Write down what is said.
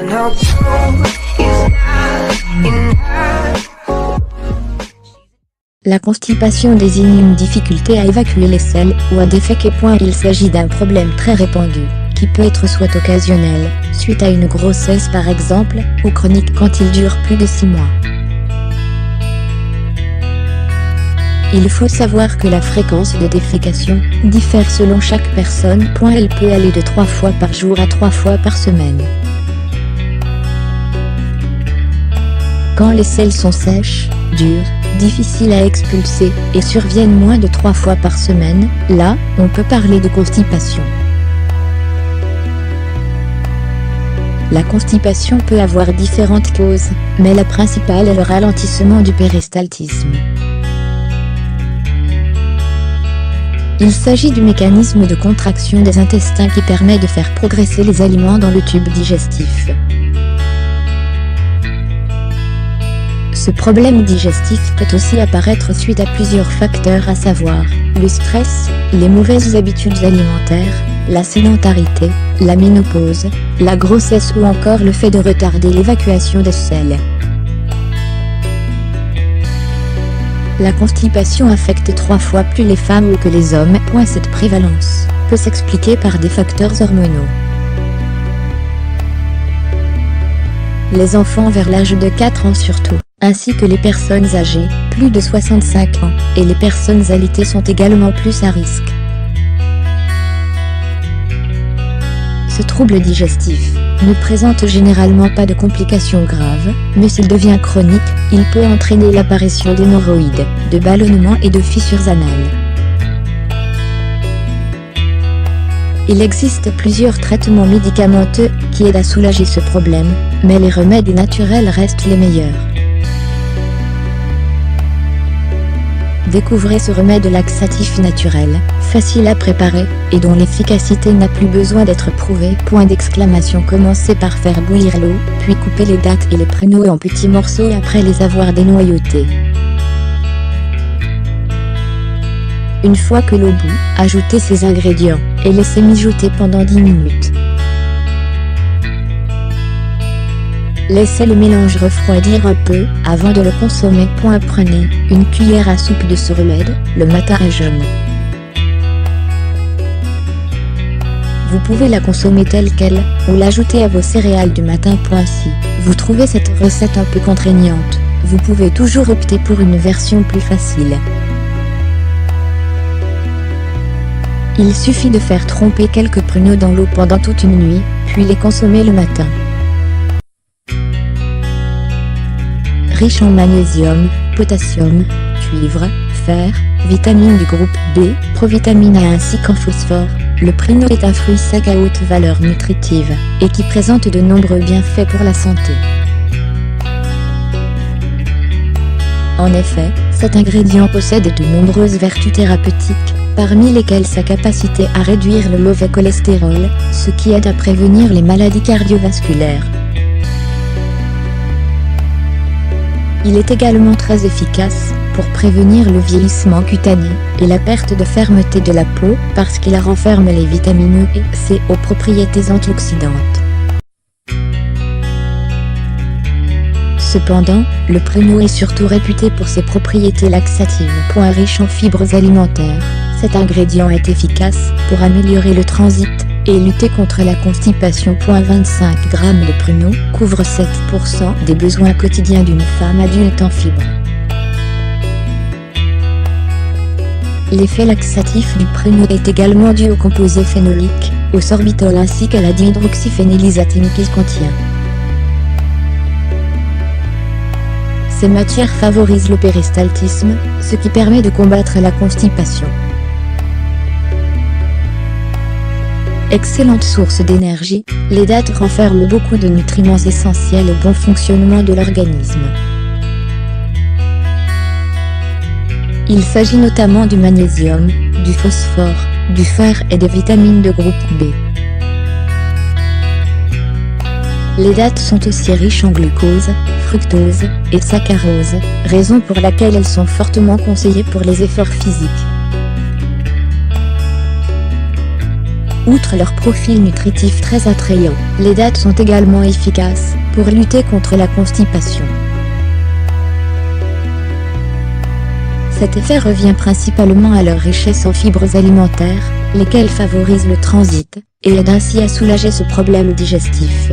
no proof is not enough. La constipation désigne une difficulté à évacuer les selles ou à déféquer. Il s'agit d'un problème très répandu, qui peut être soit occasionnel, suite à une grossesse par exemple, ou chronique quand il dure plus de 6 mois. Il faut savoir que la fréquence de défécation diffère selon chaque personne. Elle peut aller de 3 fois par jour à 3 fois par semaine. Quand les selles sont sèches, dures, difficiles à expulser, et surviennent moins de 3 fois par semaine, là, on peut parler de constipation. La constipation peut avoir différentes causes, mais la principale est le ralentissement du péristaltisme. Il s'agit du mécanisme de contraction des intestins qui permet de faire progresser les aliments dans le tube digestif. Ce problème digestif peut aussi apparaître suite à plusieurs facteurs, à savoir le stress, les mauvaises habitudes alimentaires, la sédentarité, la ménopause, la grossesse ou encore le fait de retarder l'évacuation des selles. La constipation affecte 3 fois plus les femmes que les hommes. Cette prévalence peut s'expliquer par des facteurs hormonaux. Les enfants vers l'âge de 4 ans surtout, ainsi que les personnes âgées, plus de 65 ans, et les personnes alitées sont également plus à risque. Ce trouble digestif ne présente généralement pas de complications graves, mais s'il devient chronique, il peut entraîner l'apparition d'hémorroïdes, de ballonnements et de fissures anales. Il existe plusieurs traitements médicamenteux qui aident à soulager ce problème, mais les remèdes naturels restent les meilleurs. Découvrez ce remède laxatif naturel, facile à préparer, et dont l'efficacité n'a plus besoin d'être prouvée. Commencez par faire bouillir l'eau, puis coupez les dattes et les pruneaux en petits morceaux après les avoir dénoyautés. Une fois que l'eau bout, ajoutez ces ingrédients, et laissez mijoter pendant 10 minutes. Laissez le mélange refroidir un peu, avant de le consommer. Prenez une cuillère à soupe de ce remède, le matin à jeun. Vous pouvez la consommer telle qu'elle, ou l'ajouter à vos céréales du matin. Si vous trouvez cette recette un peu contraignante, vous pouvez toujours opter pour une version plus facile. Il suffit de faire tremper quelques pruneaux dans l'eau pendant toute une nuit, puis les consommer le matin. Riche en magnésium, potassium, cuivre, fer, vitamines du groupe B, provitamine A ainsi qu'en phosphore, le pruneau est un fruit sec à haute valeur nutritive, et qui présente de nombreux bienfaits pour la santé. En effet, cet ingrédient possède de nombreuses vertus thérapeutiques, parmi lesquelles sa capacité à réduire le mauvais cholestérol, ce qui aide à prévenir les maladies cardiovasculaires. Il est également très efficace pour prévenir le vieillissement cutané et la perte de fermeté de la peau parce qu'il renferme les vitamines E et C aux propriétés antioxydantes. Cependant, le pruneau est surtout réputé pour ses propriétés laxatives. Riche en fibres alimentaires, cet ingrédient est efficace pour améliorer le transit et lutter contre la constipation. 25 g de pruneau couvre 7% des besoins quotidiens d'une femme adulte en fibres. L'effet laxatif du pruneau est également dû au composé phénolique, au sorbitol ainsi qu'à la dihydroxyphénylisatine qu'il contient. Ces matières favorisent le péristaltisme, ce qui permet de combattre la constipation. Excellente source d'énergie, les dattes renferment beaucoup de nutriments essentiels au bon fonctionnement de l'organisme. Il s'agit notamment du magnésium, du phosphore, du fer et des vitamines de groupe B. Les dattes sont aussi riches en glucose, fructose et saccharose, raison pour laquelle elles sont fortement conseillées pour les efforts physiques. Outre leur profil nutritif très attrayant, les dattes sont également efficaces pour lutter contre la constipation. Cet effet revient principalement à leur richesse en fibres alimentaires, lesquelles favorisent le transit, et aident ainsi à soulager ce problème digestif.